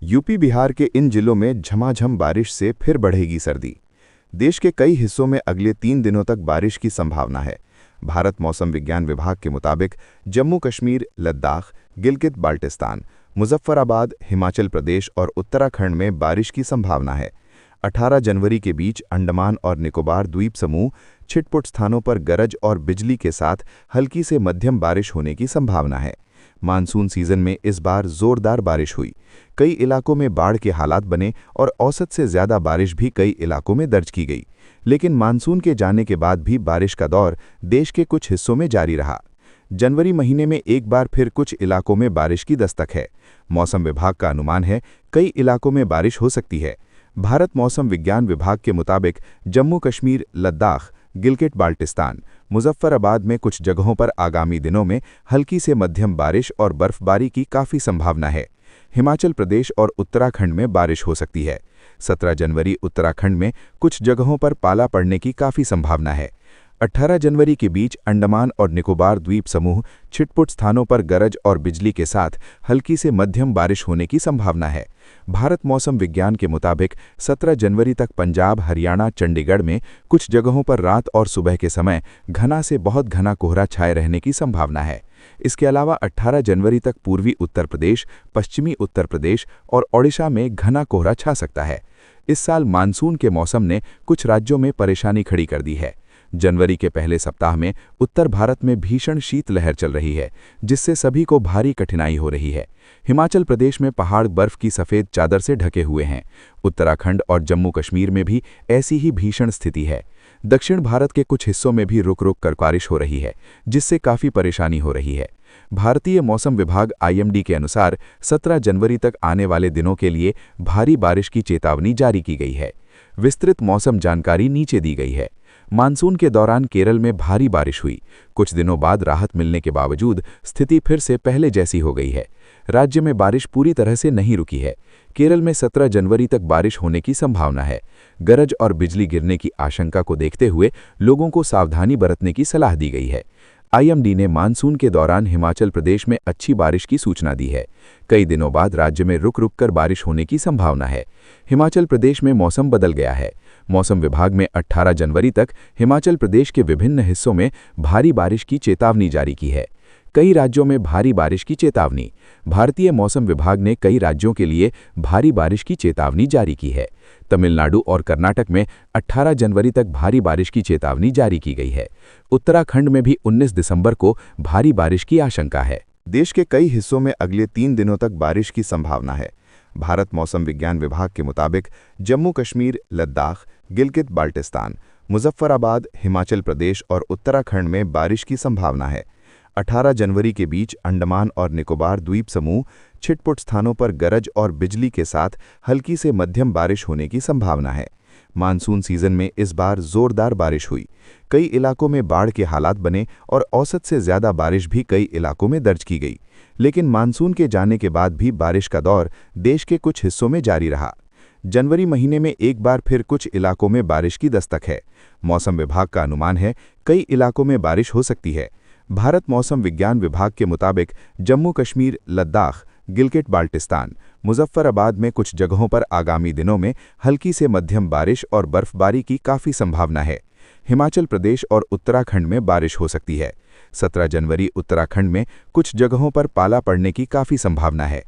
UP Bihar के इन जिलों में झमाझम बारिश से फिर बढ़ेगी सर्दी। देश के कई हिस्सों में अगले 3 दिनों तक बारिश की संभावना है। भारत मौसम विज्ञान विभाग के मुताबिक जम्मू कश्मीर, लद्दाख, गिलगित बाल्टिस्तान, मुजफ्फराबाद, हिमाचल प्रदेश और उत्तराखंड में बारिश की संभावना है। 18 जनवरी के बीच अंडमान और निकोबार द्वीप समूह छिटपुट स्थानों पर गरज और बिजली के साथ हल्की से मध्यम बारिश होने की संभावना है। मानसून सीजन में इस बार जोरदार बारिश हुई। कई इलाकों में बाढ़ के हालात बने और औसत से ज्यादा बारिश भी कई इलाकों में दर्ज की गई। लेकिन मानसून के जाने के बाद भी बारिश का दौर देश के कुछ हिस्सों में जारी रहा। जनवरी महीने में एक बार फिर कुछ इलाकों में बारिश की दस्तक है। मौसम विभाग का अनुमान है कई इलाकों में बारिश हो सकती है। भारत मौसम विज्ञान विभाग के मुताबिक जम्मू कश्मीर, लद्दाख, गिलगित बाल्टिस्तान, मुजफ्फराबाद में कुछ जगहों पर आगामी दिनों में हल्की से मध्यम बारिश और बर्फबारी की काफ़ी संभावना है। हिमाचल प्रदेश और उत्तराखंड में बारिश हो सकती है। 17 जनवरी उत्तराखंड में कुछ जगहों पर पाला पड़ने की काफ़ी संभावना है। 18 जनवरी के बीच अंडमान और निकोबार द्वीप समूह छिटपुट स्थानों पर गरज और बिजली के साथ हल्की से मध्यम बारिश होने की संभावना है। भारत मौसम विज्ञान के मुताबिक 17 जनवरी तक पंजाब, हरियाणा, चंडीगढ़ में कुछ जगहों पर रात और सुबह के समय घना से बहुत घना कोहरा छाए रहने की संभावना है। इसके अलावा 18 जनवरी तक पूर्वी उत्तर प्रदेश, पश्चिमी उत्तर प्रदेश और ओडिशा में घना कोहरा छा सकता है। इस साल मानसून के मौसम ने कुछ राज्यों में परेशानी खड़ी कर दी है। जनवरी के पहले सप्ताह में उत्तर भारत में भीषण शीतलहर चल रही है, जिससे सभी को भारी कठिनाई हो रही है। हिमाचल प्रदेश में पहाड़ बर्फ की सफ़ेद चादर से ढके हुए हैं। उत्तराखंड और जम्मू कश्मीर में भी ऐसी ही भीषण स्थिति है। दक्षिण भारत के कुछ हिस्सों में भी रुक रुक कर बारिश हो रही है, जिससे काफ़ी परेशानी हो रही है। भारतीय मौसम विभाग IMD के अनुसार 17 जनवरी तक आने वाले दिनों के लिए भारी बारिश की चेतावनी जारी की गई है। विस्तृत मौसम जानकारी नीचे दी गई है। मानसून के दौरान केरल में भारी बारिश हुई। कुछ दिनों बाद राहत मिलने के बावजूद स्थिति फिर से पहले जैसी हो गई है। राज्य में बारिश पूरी तरह से नहीं रुकी है। केरल में 17 जनवरी तक बारिश होने की संभावना है। गरज और बिजली गिरने की आशंका को देखते हुए लोगों को सावधानी बरतने की सलाह दी गई है। IMD ने मानसून के दौरान हिमाचल प्रदेश में अच्छी बारिश की सूचना दी है। कई दिनों बाद राज्य में रुक रुक कर बारिश होने की संभावना है। हिमाचल प्रदेश में मौसम बदल गया है। मौसम विभाग में 18 जनवरी तक हिमाचल प्रदेश के विभिन्न हिस्सों में भारी बारिश की चेतावनी जारी की है। कई राज्यों में भारी बारिश की चेतावनी। भारतीय मौसम विभाग ने कई राज्यों के लिए भारी बारिश की चेतावनी जारी की है। तमिलनाडु और कर्नाटक में 18 जनवरी तक भारी बारिश की चेतावनी जारी की गई है। उत्तराखंड में भी 19 दिसंबर को भारी बारिश की आशंका है। देश के कई हिस्सों में अगले 3 दिनों तक बारिश की संभावना है। भारत मौसम विज्ञान विभाग के मुताबिक जम्मू कश्मीर, लद्दाख, गिलगित बाल्टिस्तान, मुजफ्फराबाद, हिमाचल प्रदेश और उत्तराखंड में बारिश की संभावना है। 18 जनवरी के बीच अंडमान और निकोबार द्वीप समूह छिटपुट स्थानों पर गरज और बिजली के साथ हल्की से मध्यम बारिश होने की संभावना है। मानसून सीजन में इस बार जोरदार बारिश हुई। कई इलाकों में बाढ़ के हालात बने और औसत से ज्यादा बारिश भी कई इलाकों में दर्ज की गई। लेकिन मानसून के जाने के बाद भी बारिश का दौर देश के कुछ हिस्सों में जारी रहा। जनवरी महीने में एक बार फिर कुछ इलाकों में बारिश की दस्तक है। मौसम विभाग का अनुमान है कई इलाकों में बारिश हो सकती है। भारत मौसम विज्ञान विभाग के मुताबिक जम्मू कश्मीर, लद्दाख, गिलगित बाल्टिस्तान, मुजफ्फराबाद में कुछ जगहों पर आगामी दिनों में हल्की से मध्यम बारिश और बर्फबारी की काफ़ी संभावना है। हिमाचल प्रदेश और उत्तराखंड में बारिश हो सकती है। 17 जनवरी उत्तराखंड में कुछ जगहों पर पाला पड़ने की काफ़ी संभावना है।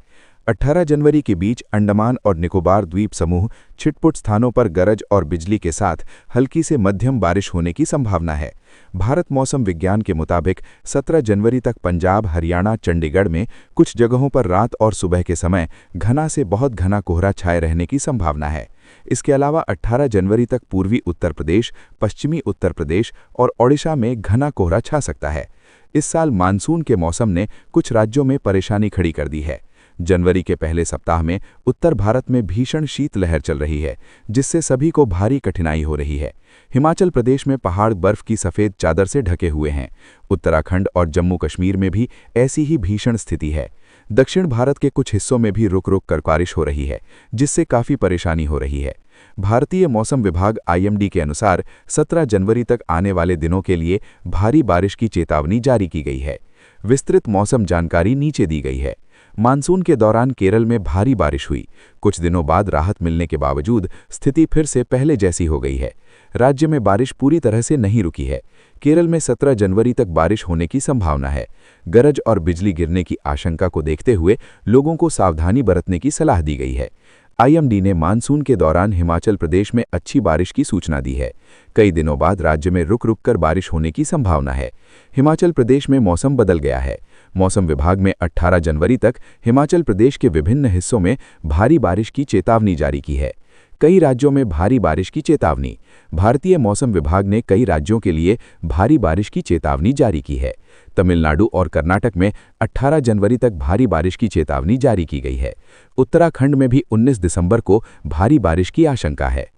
18 जनवरी के बीच अंडमान और निकोबार द्वीप समूह छिटपुट स्थानों पर गरज और बिजली के साथ हल्की से मध्यम बारिश होने की संभावना है। भारत मौसम विज्ञान के मुताबिक 17 जनवरी तक पंजाब, हरियाणा, चंडीगढ़ में कुछ जगहों पर रात और सुबह के समय घना से बहुत घना कोहरा छाए रहने की संभावना है। इसके अलावा 18 जनवरी तक पूर्वी उत्तर प्रदेश, पश्चिमी उत्तर प्रदेश और ओडिशा में घना कोहरा छा सकता है। इस साल मानसून के मौसम ने कुछ राज्यों में परेशानी खड़ी कर दी है। जनवरी के पहले सप्ताह में उत्तर भारत में भीषण शीतलहर चल रही है, जिससे सभी को भारी कठिनाई हो रही है। हिमाचल प्रदेश में पहाड़ बर्फ की सफ़ेद चादर से ढके हुए हैं। उत्तराखंड और जम्मू कश्मीर में भी ऐसी ही भीषण स्थिति है। दक्षिण भारत के कुछ हिस्सों में भी रुक रुक कर बारिश हो रही है, जिससे काफ़ी परेशानी हो रही है। भारतीय मौसम विभाग IMD के अनुसार 17 जनवरी तक आने वाले दिनों के लिए भारी बारिश की चेतावनी जारी की गई है। विस्तृत मौसम जानकारी नीचे दी गई है। मानसून के दौरान केरल में भारी बारिश हुई। कुछ दिनों बाद राहत मिलने के बावजूद स्थिति फिर से पहले जैसी हो गई है। राज्य में बारिश पूरी तरह से नहीं रुकी है। केरल में 17 जनवरी तक बारिश होने की संभावना है। गरज और बिजली गिरने की आशंका को देखते हुए लोगों को सावधानी बरतने की सलाह दी गई है। आईएमडी ने मानसून के दौरान हिमाचल प्रदेश में अच्छी बारिश की सूचना दी है। कई दिनों बाद राज्य में रुक रुक कर बारिश होने की संभावना है। हिमाचल प्रदेश में मौसम बदल गया है। मौसम विभाग में 18 जनवरी तक हिमाचल प्रदेश के विभिन्न हिस्सों में भारी बारिश की चेतावनी जारी की है। कई राज्यों में भारी बारिश की चेतावनी। भारतीय मौसम विभाग ने कई राज्यों के लिए भारी बारिश की चेतावनी जारी की है। तमिलनाडु और कर्नाटक में 18 जनवरी तक भारी बारिश की चेतावनी जारी की गई है। उत्तराखंड में भी 19 दिसंबर को भारी बारिश की आशंका है।